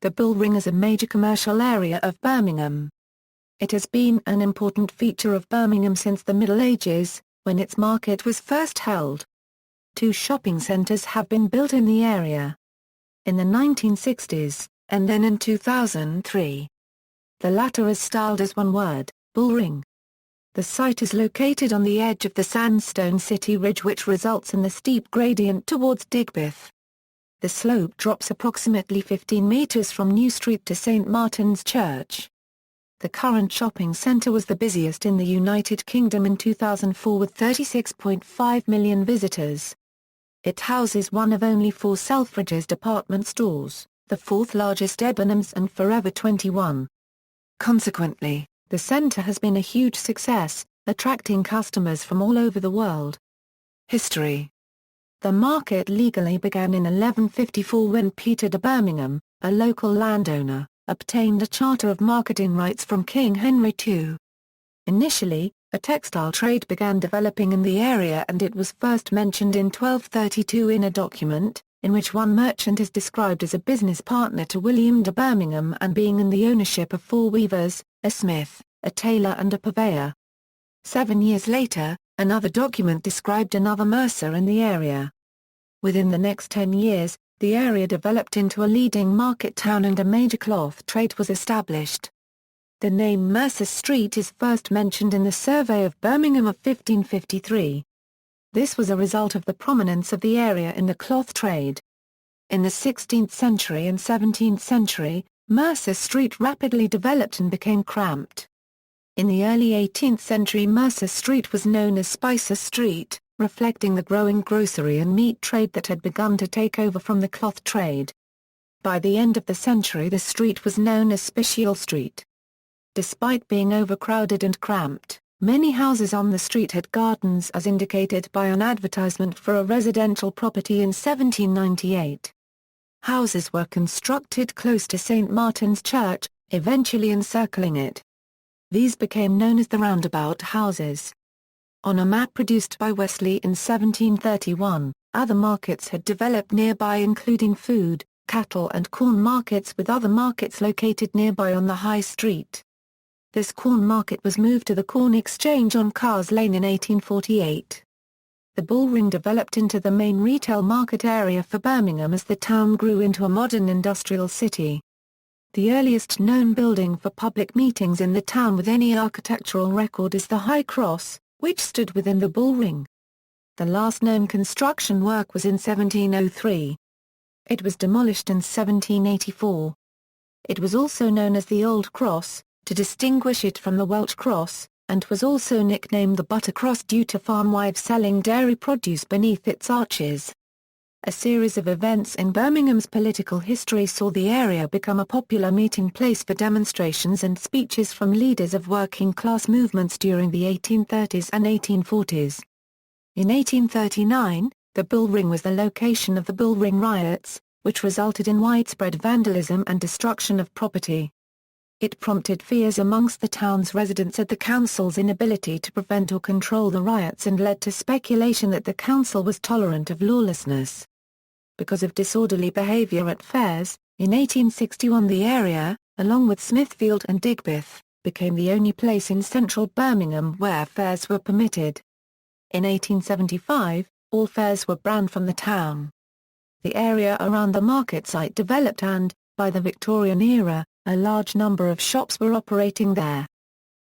The Bullring is a major commercial area of Birmingham. It has been an important feature of Birmingham since the Middle Ages, when its market was first held. 2 shopping centres have been built in the area. In the 1960s, and then in 2003. The latter is styled as one word, Bullring. The site is located on the edge of the sandstone city ridge, which results in the steep gradient towards Digbeth. The slope drops approximately 15 metres from New Street to St Martin's Church. The current shopping centre was the busiest in the United Kingdom in 2004 with 36.5 million visitors. It houses one of only 4 Selfridges department stores, the 4th largest Debenhams and Forever 21. Consequently, the centre has been a huge success, attracting customers from all over the world. History. The market legally began in 1154 when Peter de Birmingham, a local landowner, obtained a charter of marketing rights from King Henry II. Initially, a textile trade began developing in the area, and it was first mentioned in 1232 in a document, in which one merchant is described as a business partner to William de Birmingham and being in the ownership of 4 weavers, a smith, a tailor and a purveyor. 7 years later, another document described another mercer in the area. Within the next 10 years, the area developed into a leading market town and a major cloth trade was established. The name Mercer Street is first mentioned in the Survey of Birmingham of 1553. This was a result of the prominence of the area in the cloth trade. In the 16th century and 17th century, Mercer Street rapidly developed and became cramped. In the early 18th century, Mercer Street was known as Spicer Street, reflecting the growing grocery and meat trade that had begun to take over from the cloth trade. By the end of the century, the street was known as Special Street. Despite being overcrowded and cramped, many houses on the street had gardens, as indicated by an advertisement for a residential property in 1798. Houses were constructed close to St Martin's Church, eventually encircling it. These became known as the roundabout houses. On a map produced by Wesley in 1731, other markets had developed nearby, including food, cattle and corn markets, with other markets located nearby on the high street. This corn market was moved to the Corn Exchange on Cars Lane in 1848. The Bullring developed into the main retail market area for Birmingham as the town grew into a modern industrial city. The earliest known building for public meetings in the town with any architectural record is the High Cross, which stood within the Bullring. The last known construction work was in 1703. It was demolished in 1784. It was also known as the Old Cross, to distinguish it from the Welsh Cross, and was also nicknamed the Butter Cross due to farmwives selling dairy produce beneath its arches. A series of events in Birmingham's political history saw the area become a popular meeting place for demonstrations and speeches from leaders of working-class movements during the 1830s and 1840s. In 1839, the Bullring was the location of the Bullring riots, which resulted in widespread vandalism and destruction of property. It prompted fears amongst the town's residents at the council's inability to prevent or control the riots and led to speculation that the council was tolerant of lawlessness. Because of disorderly behaviour at fairs, in 1861 the area, along with Smithfield and Digbeth, became the only place in central Birmingham where fairs were permitted. In 1875, all fairs were banned from the town. The area around the market site developed and, by the Victorian era, a large number of shops were operating there.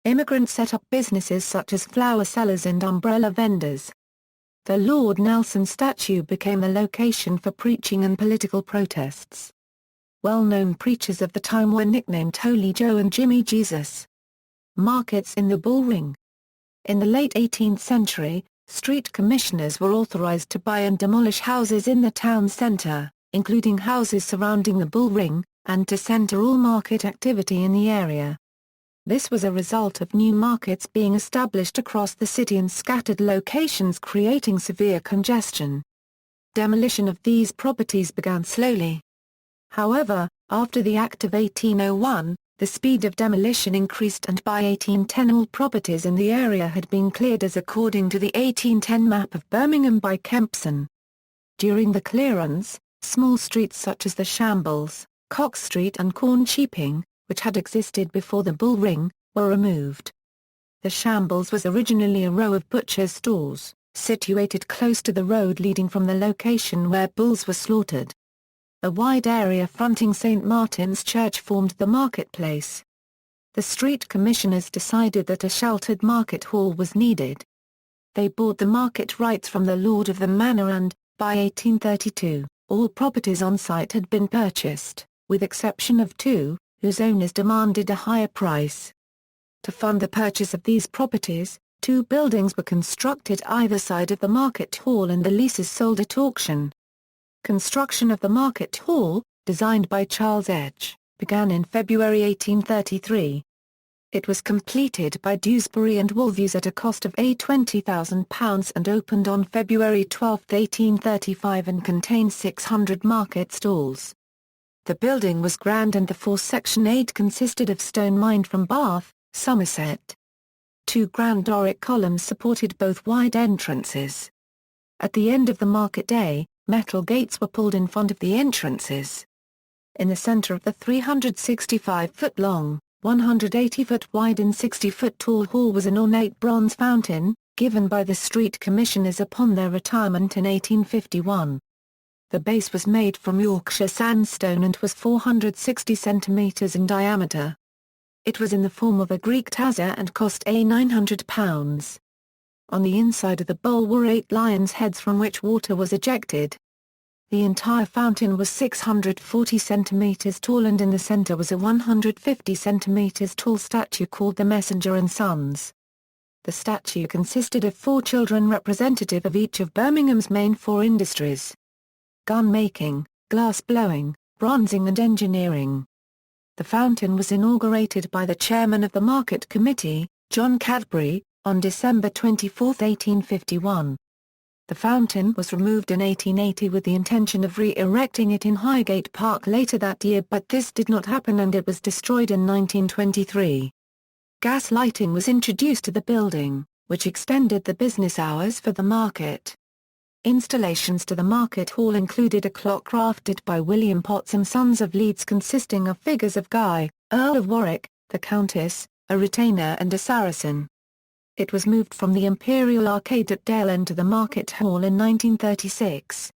Immigrants set up businesses such as flower sellers and umbrella vendors. The Lord Nelson statue became the location for preaching and political protests. Well-known preachers of the time were nicknamed Holy Joe and Jimmy Jesus. Markets in the Bullring. In the late 18th century, street commissioners were authorized to buy and demolish houses in the town centre, including houses surrounding the Bullring, and to center all market activity in the area. This was a result of new markets being established across the city in scattered locations, creating severe congestion. Demolition of these properties began slowly. However, after the Act of 1801, the speed of demolition increased, and by 1810 all properties in the area had been cleared as according to the 1810 map of Birmingham by Kempson. During the clearance, small streets such as the Shambles, Cox Street and corn sheeping, which had existed before the Bullring, were removed. The shambles was originally a row of butchers' stalls, situated close to the road leading from the location where bulls were slaughtered. A wide area fronting St. Martin's Church formed the marketplace. The street commissioners decided that a sheltered market hall was needed. They bought the market rights from the lord of the manor and, by 1832, all properties on site had been purchased, with exception of two, whose owners demanded a higher price. To fund the purchase of these properties, two buildings were constructed either side of the market hall and the leases sold at auction. Construction of the market hall, designed by Charles Edge, began in February 1833. It was completed by Dewsbury and Woolviews at a cost of £20,000 and opened on February 12, 1835 and contained 600 market stalls. The building was grand and the four-section 8 consisted of stone mined from Bath, Somerset. Two grand Doric columns supported both wide entrances. At the end of the market day, metal gates were pulled in front of the entrances. In the centre of the 365-foot-long, 180-foot wide and 60-foot tall hall was an ornate bronze fountain, given by the street commissioners upon their retirement in 1851. The base was made from Yorkshire sandstone and was 460 centimetres in diameter. It was in the form of a Greek tazza and cost £900. On the inside of the bowl were 8 lions' heads from which water was ejected. The entire fountain was 640 centimetres tall and in the centre was a 150 centimetres tall statue called the Messenger and Sons. The statue consisted of 4 children representative of each of Birmingham's main 4 industries: gun making, glass blowing, bronzing and engineering. The fountain was inaugurated by the chairman of the Market Committee, John Cadbury, on December 24, 1851. The fountain was removed in 1880 with the intention of re-erecting it in Highgate Park later that year, but this did not happen and it was destroyed in 1923. Gas lighting was introduced to the building, which extended the business hours for the market. Installations to the market hall included a clock crafted by William Potts and Sons of Leeds consisting of figures of Guy, Earl of Warwick, the Countess, a retainer and a Saracen. It was moved from the Imperial Arcade at Dale End to the Market Hall in 1936.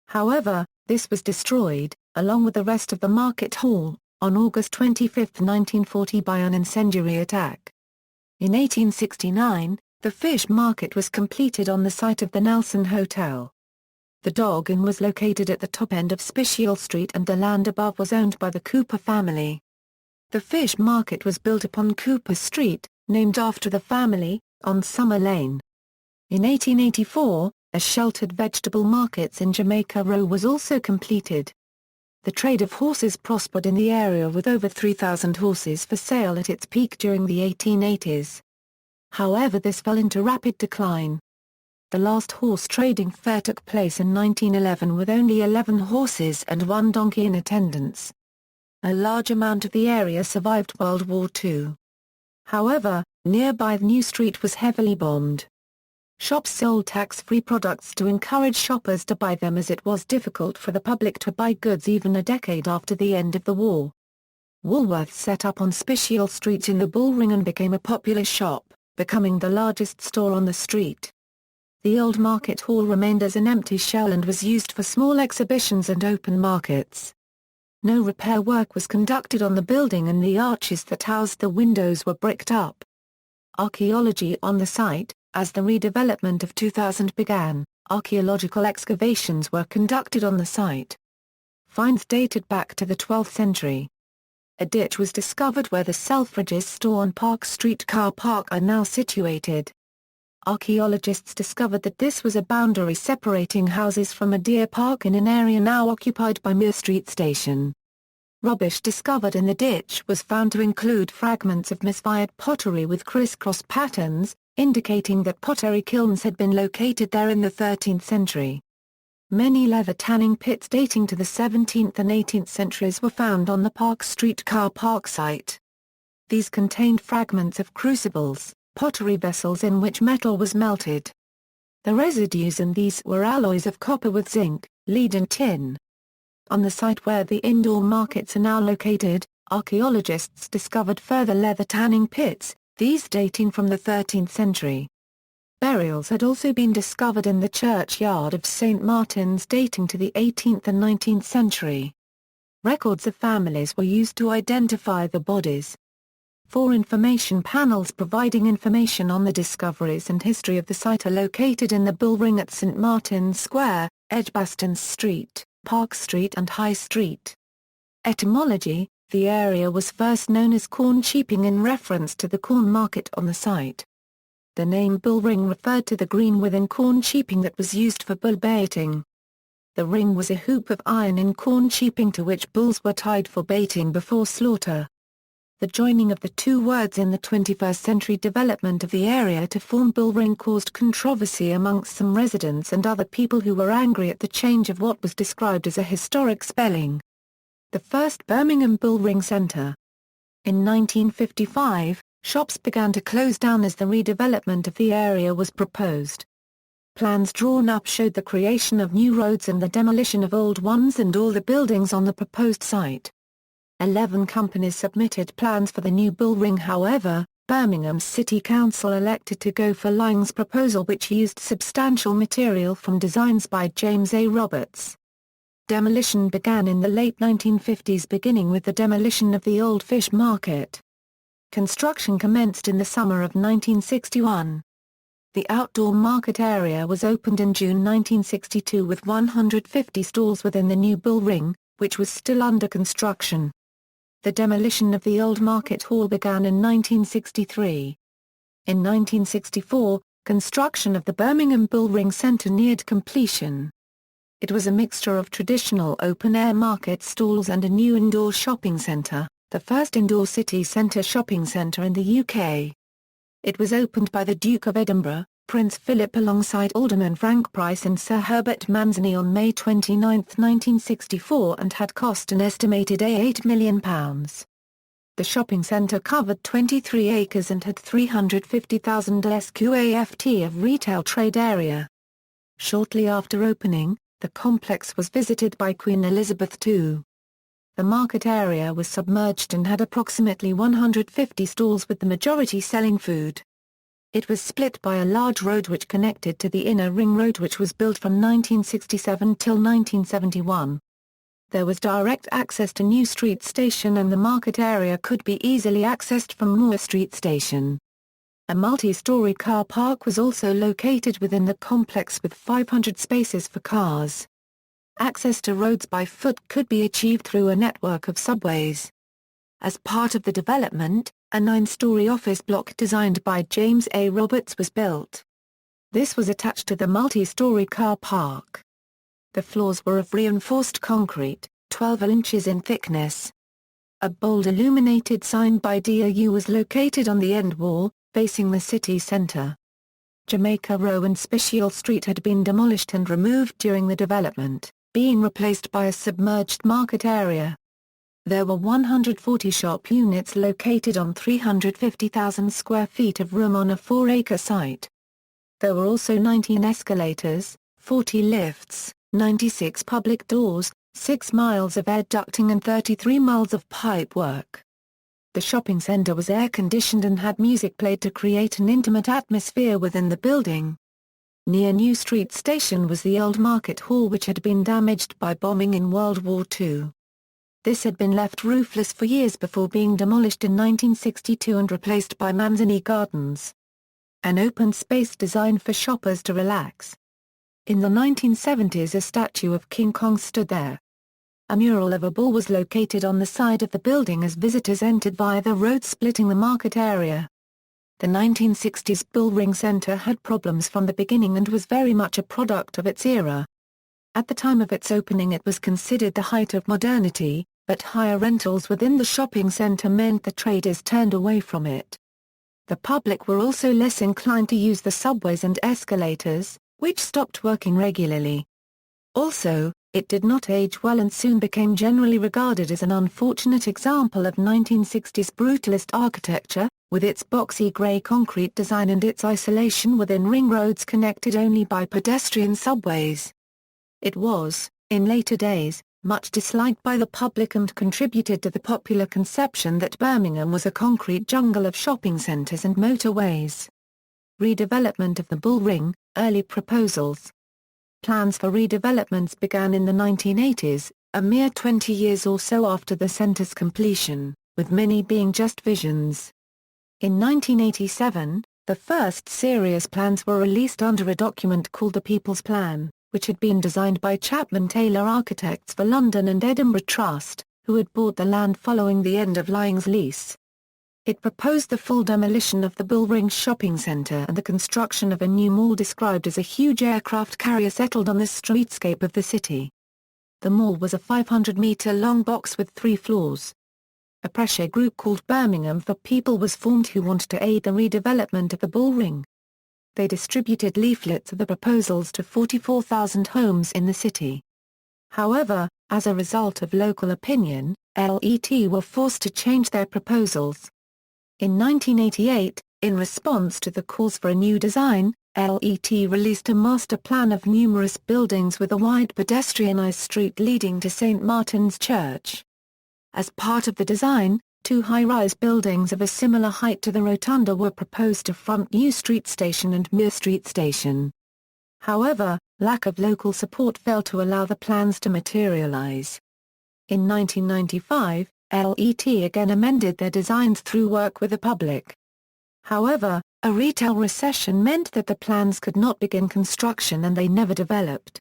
However, this was destroyed, along with the rest of the Market Hall, on August 25, 1940 by an incendiary attack. In 1869, the fish market was completed on the site of the Nelson Hotel. The Dog Inn was located at the top end of Spicial Street and the land above was owned by the Cooper family. The fish market was built upon Cooper Street, named after the family, on Summer Lane. In 1884, a sheltered vegetable markets in Jamaica Row was also completed. The trade of horses prospered in the area with over 3,000 horses for sale at its peak during the 1880s. However, this fell into rapid decline. The last horse trading fair took place in 1911 with only 11 horses and 1 donkey in attendance. A large amount of the area survived World War II. However, nearby New Street was heavily bombed. Shops sold tax-free products to encourage shoppers to buy them as it was difficult for the public to buy goods even a decade after the end of the war. Woolworths set up on Spicial Street in the Bullring and became a popular shop, becoming the largest store on the street. The old market hall remained as an empty shell and was used for small exhibitions and open markets. No repair work was conducted on the building and the arches that housed the windows were bricked up. Archaeology on the site. As the redevelopment of 2000 began, archaeological excavations were conducted on the site. Finds dated back to the 12th century. A ditch was discovered where the Selfridges store and Park Street car park are now situated. Archaeologists discovered that this was a boundary separating houses from a deer park in an area now occupied by Mere Street Station. Rubbish discovered in the ditch was found to include fragments of misfired pottery with crisscross patterns, indicating that pottery kilns had been located there in the 13th century. Many leather tanning pits dating to the 17th and 18th centuries were found on the Park Street car park site. These contained fragments of crucibles, pottery vessels in which metal was melted. The residues in these were alloys of copper with zinc, lead and tin. On the site where the indoor markets are now located, archaeologists discovered further leather tanning pits, these dating from the 13th century. Burials had also been discovered in the churchyard of St. Martin's dating to the 18th and 19th century. Records of families were used to identify the bodies. 4 information panels providing information on the discoveries and history of the site are located in the Bullring at St. Martin's Square, Edgbaston Street, Park Street and High Street. Etymology: the area was first known as Corn Cheaping in reference to the corn market on the site. The name Bullring referred to the green within corn cheaping that was used for bull baiting. The ring was a hoop of iron in corn cheaping to which bulls were tied for baiting before slaughter. The joining of the two words in the 21st century development of the area to form Bullring caused controversy amongst some residents and other people who were angry at the change of what was described as a historic spelling. The first Birmingham Bullring Centre. In 1955, shops began to close down as the redevelopment of the area was proposed. Plans drawn up showed the creation of new roads and the demolition of old ones and all the buildings on the proposed site. 11 companies submitted plans for the new Bullring. However, Birmingham's City Council elected to go for Lang's proposal, which used substantial material from designs by James A. Roberts. Demolition began in the late 1950s, beginning with the demolition of the old fish market. Construction commenced in the summer of 1961. The outdoor market area was opened in June 1962 with 150 stalls within the new Bullring, which was still under construction. The demolition of the old market hall began in 1963. In 1964, construction of the Birmingham Bullring Centre neared completion. It was a mixture of traditional open-air market stalls and a new indoor shopping centre, the first indoor city centre shopping centre in the UK. It was opened by the Duke of Edinburgh, Prince Philip alongside Alderman Frank Price and Sir Herbert Manzoni on May 29, 1964 and had cost an estimated £8 million. The shopping centre covered 23 acres and had 350,000 sqaft of retail trade area. Shortly after opening, the complex was visited by Queen Elizabeth II. The market area was submerged and had approximately 150 stalls with the majority selling food. It was split by a large road which connected to the inner ring road, which was built from 1967 till 1971. There was direct access to New Street Station and the market area could be easily accessed from Moore Street Station. A multi-story car park was also located within the complex with 500 spaces for cars. Access to roads by foot could be achieved through a network of subways. As part of the development, a 9-story office block designed by James A. Roberts was built. This was attached to the multi-story car park. The floors were of reinforced concrete, 12 inches in thickness. A bold illuminated sign by DOU was located on the end wall, facing the city centre. Jamaica Row and Special Street had been demolished and removed during the development, being replaced by a submerged market area. There were 140 shop units located on 350,000 square feet of room on a 4-acre site. There were also 19 escalators, 40 lifts, 96 public doors, 6 miles of air ducting and 33 miles of pipe work. The shopping centre was air-conditioned and had music played to create an intimate atmosphere within the building. Near New Street Station was the old market hall, which had been damaged by bombing in World War II. This had been left roofless for years before being demolished in 1962 and replaced by Manzoni Gardens, an open space designed for shoppers to relax. In the 1970s, a statue of King Kong stood there. A mural of a bull was located on the side of the building as visitors entered via the road splitting the market area. The 1960s Bullring Centre had problems from the beginning and was very much a product of its era. At the time of its opening, it was considered the height of modernity, but higher rentals within the shopping centre meant the traders turned away from it. The public were also less inclined to use the subways and escalators, which stopped working regularly. Also, it did not age well and soon became generally regarded as an unfortunate example of 1960s brutalist architecture, with its boxy grey concrete design and its isolation within ring roads connected only by pedestrian subways. It was, in later days, much disliked by the public and contributed to the popular conception that Birmingham was a concrete jungle of shopping centres and motorways. Redevelopment of the Bullring, early proposals. Plans for redevelopments began in the 1980s, a mere 20 years or so after the centre's completion, with many being just visions. In 1987, the first serious plans were released under a document called the People's Plan, which had been designed by Chapman Taylor Architects for London and Edinburgh Trust, who had bought the land following the end of Lying's lease. It proposed the full demolition of the Bullring shopping centre and the construction of a new mall described as a huge aircraft carrier settled on the streetscape of the city. The mall was a 500-metre-long box with 3 floors. A pressure group called Birmingham for People was formed who wanted to aid the redevelopment of the Bullring. They distributed leaflets of the proposals to 44,000 homes in the city. However, as a result of local opinion, LET were forced to change their proposals. In 1988, in response to the calls for a new design, LET released a master plan of numerous buildings with a wide pedestrianised street leading to St Martin's Church. As part of the design, 2 high-rise buildings of a similar height to the rotunda were proposed to front New Street Station and Muir Street Station. However, lack of local support failed to allow the plans to materialise. In 1995, LET again amended their designs through work with the public. However, a retail recession meant that the plans could not begin construction and they never developed.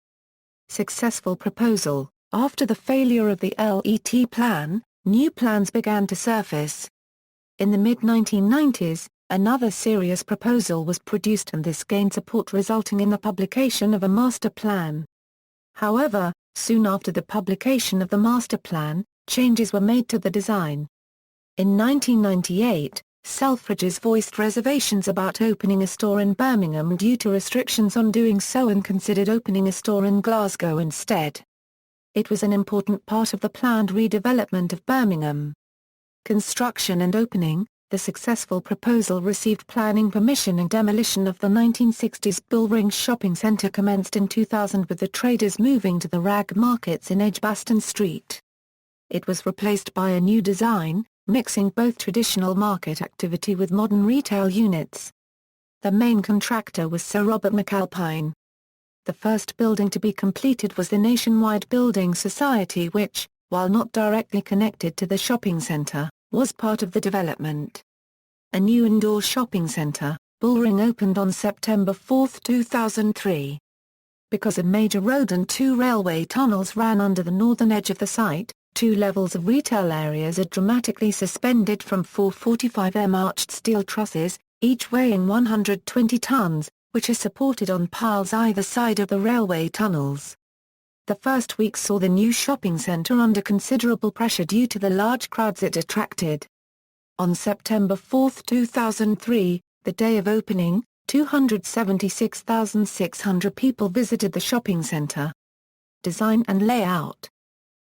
Successful proposal. After the failure of the LET plan, new plans began to surface. In the mid-1990s, another serious proposal was produced and this gained support resulting in the publication of a master plan. However, soon after the publication of the master plan, changes were made to the design. In 1998, Selfridges voiced reservations about opening a store in Birmingham due to restrictions on doing so and considered opening a store in Glasgow instead. It was an important part of the planned redevelopment of Birmingham. Construction and opening. The successful proposal received planning permission and demolition of the 1960s Bullring shopping centre commenced in 2000 with the traders moving to the rag markets in Edgbaston Street. It was replaced by a new design, mixing both traditional market activity with modern retail units. The main contractor was Sir Robert McAlpine. The first building to be completed was the Nationwide Building Society which, while not directly connected to the shopping centre, was part of the development. A new indoor shopping centre, Bullring opened on September 4, 2003. Because a major road and 2 railway tunnels ran under the northern edge of the site, 2 levels of retail areas are dramatically suspended from 445 arched steel trusses, each weighing 120 tons, which are supported on piles either side of the railway tunnels. The first week saw the new shopping centre under considerable pressure due to the large crowds it attracted. On September 4, 2003, the day of opening, 276,600 people visited the shopping centre. Design and layout.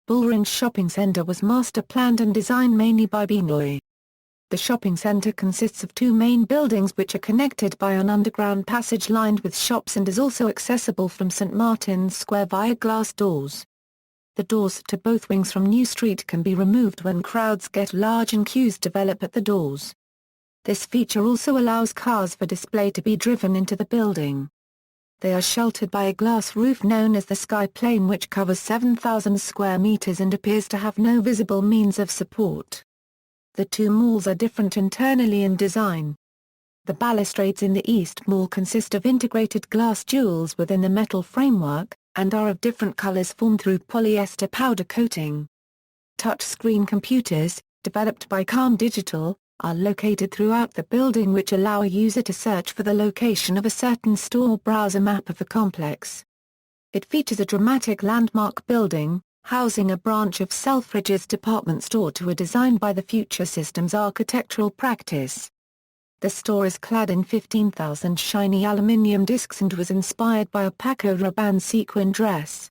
Bullring Shopping Centre was master planned and designed mainly by Benoit. The shopping centre consists of 2 main buildings which are connected by an underground passage lined with shops and is also accessible from St Martin's Square via glass doors. The doors to both wings from New Street can be removed when crowds get large and queues develop at the doors. This feature also allows cars for display to be driven into the building. They are sheltered by a glass roof known as the Sky Plane which covers 7,000 square meters and appears to have no visible means of support. The 2 malls are different internally in design. The balustrades in the East Mall consist of integrated glass jewels within the metal framework, and are of different colors formed through polyester powder coating. Touch-screen computers, developed by Calm Digital, are located throughout the building which allow a user to search for the location of a certain store or browse a map of the complex. It features a dramatic landmark building, housing a branch of Selfridges department store to a design by the Future Systems architectural practice. The store is clad in 15,000 shiny aluminium discs and was inspired by a Paco Rabanne sequin dress.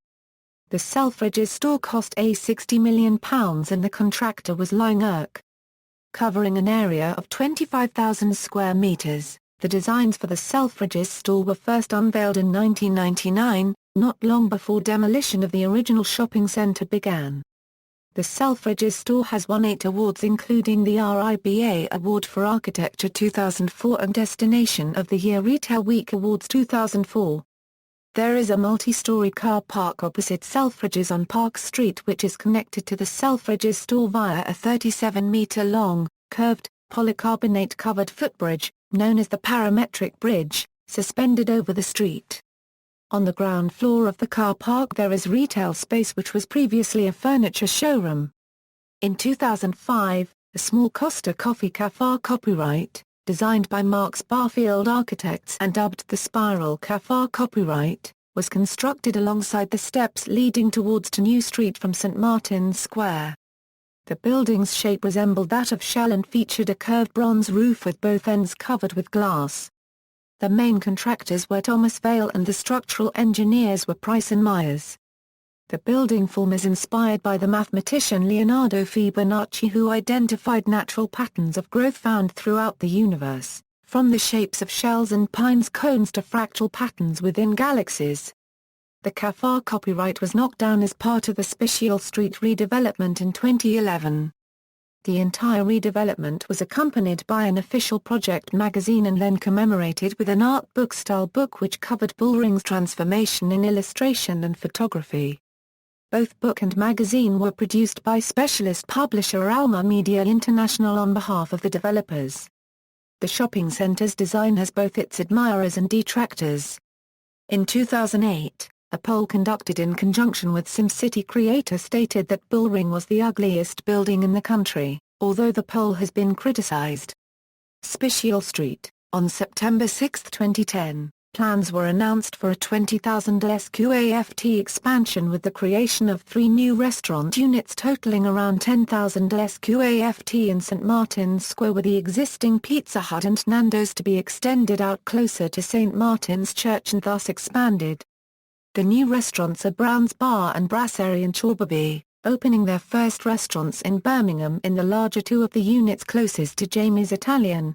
The Selfridges store cost £60 million and the contractor was Lying. Covering an area of 25,000 square meters, the designs for the Selfridges store were first unveiled in 1999, not long before demolition of the original shopping centre began. The Selfridges store has won 8 awards including the RIBA Award for Architecture 2004 and Destination of the Year Retail Week Awards 2004. There is a multi-story car park opposite Selfridges on Park Street which is connected to the Selfridges store via a 37-metre-long, curved, polycarbonate-covered footbridge, known as the Parametric Bridge, suspended over the street. On the ground floor of the car park there is retail space which was previously a furniture showroom. In 2005, a small Costa Coffee Cafe copyright, designed by Marks Barfield Architects and dubbed the Spiral Cafe copyright, was constructed alongside the steps leading towards to New Street from St. Martin's Square. The building's shape resembled that of Shell and featured a curved bronze roof with both ends covered with glass. The main contractors were Thomas Vale and the structural engineers were Price and Myers. The building form is inspired by the mathematician Leonardo Fibonacci who identified natural patterns of growth found throughout the universe, from the shapes of shells and pines cones to fractal patterns within galaxies. The Cafe copyright was knocked down as part of the Special Street redevelopment in 2011. The entire redevelopment was accompanied by an official project magazine and then commemorated with an art book-style book which covered Bullring's transformation in illustration and photography. Both book and magazine were produced by specialist publisher Alma Media International on behalf of the developers. The shopping centre's design has both its admirers and detractors. In 2008, a poll conducted in conjunction with SimCity Creator stated that Bullring was the ugliest building in the country, although the poll has been criticized. Special Street, on September 6, 2010, plans were announced for a 20,000 sqaft expansion with the creation of 3 new restaurant units totaling around 10,000 sqaft in St. Martin's Square with the existing Pizza Hut and Nando's to be extended out closer to St. Martin's Church and thus expanded. The new restaurants are Brown's Bar and Brasserie in Chorlby, opening their first restaurants in Birmingham in the larger 2 of the units closest to Jamie's Italian.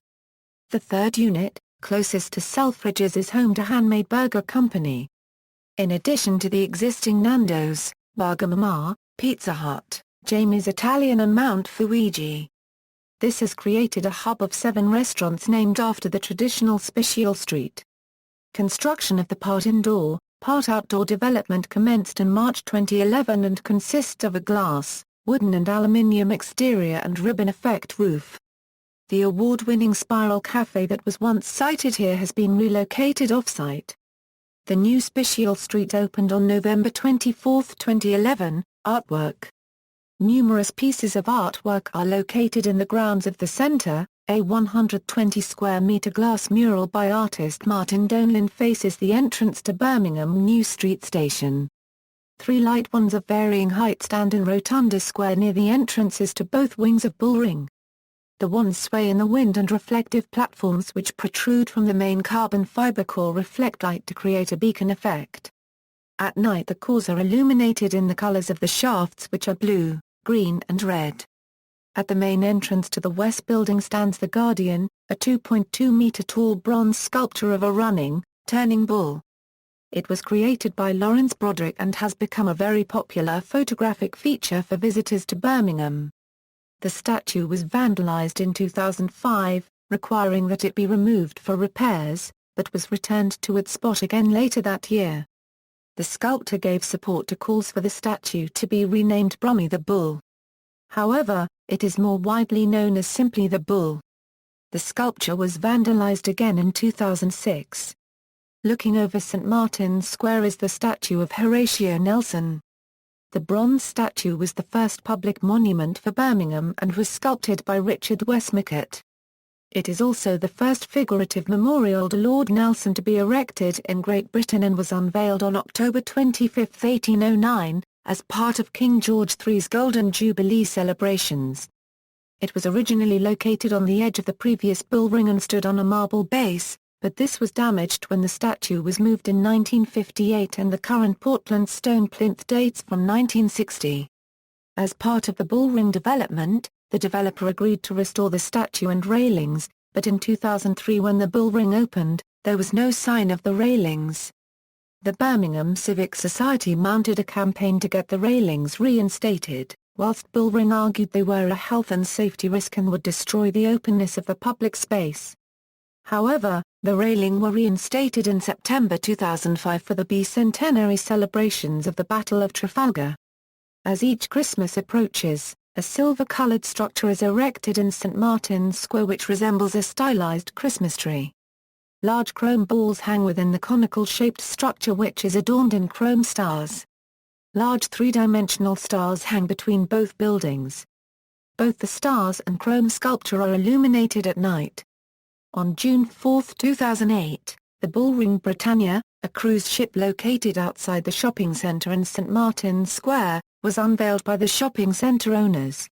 The third unit, closest to Selfridges, is home to Handmade Burger Company. In addition to the existing Nando's, Wagamama, Pizza Hut, Jamie's Italian and Mount Fuji. This has created a hub of 7 restaurants named after the traditional Special Street. Construction of the part indoor, part outdoor development commenced in March 2011 and consists of a glass, wooden and aluminium exterior and ribbon effect roof. The award-winning Spiral Cafe that was once sited here has been relocated off-site. The new Special Street opened on November 24, 2011. Artwork. Numerous pieces of artwork are located in the grounds of the centre. A 120-square-metre glass mural by artist Martin Donlin faces the entrance to Birmingham New Street Station. 3 light ones of varying height stand in Rotunda Square near the entrances to both wings of Bullring. The wands sway in the wind and reflective platforms which protrude from the main carbon fibre core reflect light to create a beacon effect. At night the cores are illuminated in the colours of the shafts which are blue, green and red. At the main entrance to the west building stands the Guardian, a 2.2-metre-tall bronze sculpture of a running, turning bull. It was created by Lawrence Broderick and has become a very popular photographic feature for visitors to Birmingham. The statue was vandalised in 2005, requiring that it be removed for repairs, but was returned to its spot again later that year. The sculptor gave support to calls for the statue to be renamed Brummy the Bull. However, it is more widely known as simply the Bull. The sculpture was vandalized again in 2006. Looking over St. Martin's Square is the statue of Horatio Nelson. The bronze statue was the first public monument for Birmingham and was sculpted by Richard Westmacott. It is also the first figurative memorial to Lord Nelson to be erected in Great Britain and was unveiled on October 25, 1809, as part of King George III's Golden Jubilee celebrations. It was originally located on the edge of the previous Bullring and stood on a marble base, but this was damaged when the statue was moved in 1958 and the current Portland stone plinth dates from 1960. As part of the Bullring development, the developer agreed to restore the statue and railings, but in 2003 when the Bullring opened, there was no sign of the railings. the Birmingham Civic Society mounted a campaign to get the railings reinstated, whilst Bullring argued they were a health and safety risk and would destroy the openness of the public space. However, the railing were reinstated in September 2005 for the bicentenary celebrations of the Battle of Trafalgar. As each Christmas approaches, a silver-coloured structure is erected in St. Martin's Square which resembles a stylized Christmas tree. Large chrome balls hang within the conical-shaped structure which is adorned in chrome stars. Large three-dimensional stars hang between both buildings. Both the stars and chrome sculpture are illuminated at night. On June 4, 2008, the Bullring Britannia, a cruise ship located outside the shopping centre in St. Martin's Square, was unveiled by the shopping centre owners.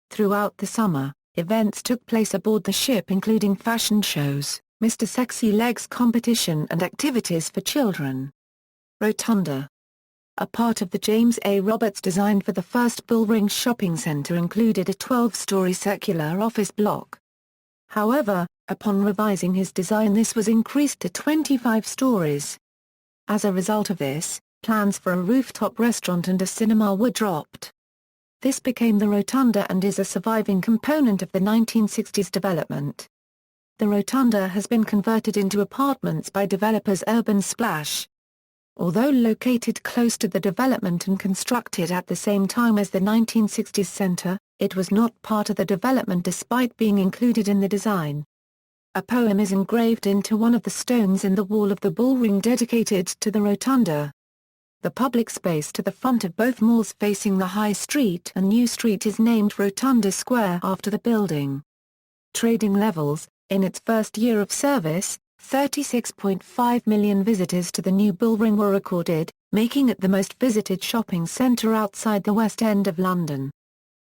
Throughout the summer, events took place aboard the ship including fashion shows, Mr. Sexy Legs competition and activities for children. Rotunda. A part of the James A. Roberts design for the first Bullring shopping centre included a 12-storey circular office block. However, upon revising his design this was increased to 25 stories. As a result of this, plans for a rooftop restaurant and a cinema were dropped. This became the Rotunda and is a surviving component of the 1960s development. The Rotunda has been converted into apartments by developers Urban Splash. Although located close to the development and constructed at the same time as the 1960s centre, it was not part of the development despite being included in the design. A poem is engraved into one of the stones in the wall of the Bullring dedicated to the Rotunda. The public space to the front of both malls facing the High Street and New Street is named Rotunda Square after the building. Trading levels. In its first year of service, 36.5 million visitors to the new Bullring were recorded, making it the most visited shopping centre outside the West End of London.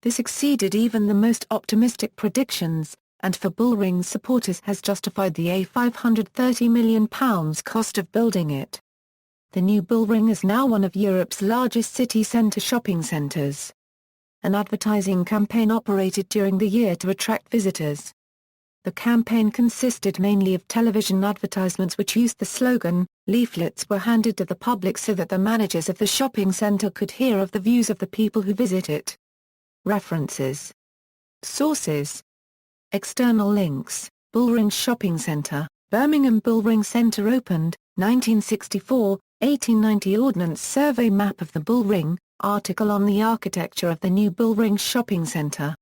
This exceeded even the most optimistic predictions, and for Bullring's supporters has justified the £530 million cost of building it. The new Bullring is now one of Europe's largest city centre shopping centres. An advertising campaign operated during the year to attract visitors. The campaign consisted mainly of television advertisements which used the slogan, "Leaflets were handed to the public so that the managers of the shopping centre could hear of the views of the people who visit it." References. Sources. External links. Bullring Shopping Centre, Birmingham. Bullring Centre opened, 1964, 1890. Ordnance Survey map of the Bullring, article on the architecture of the new Bullring Shopping Centre.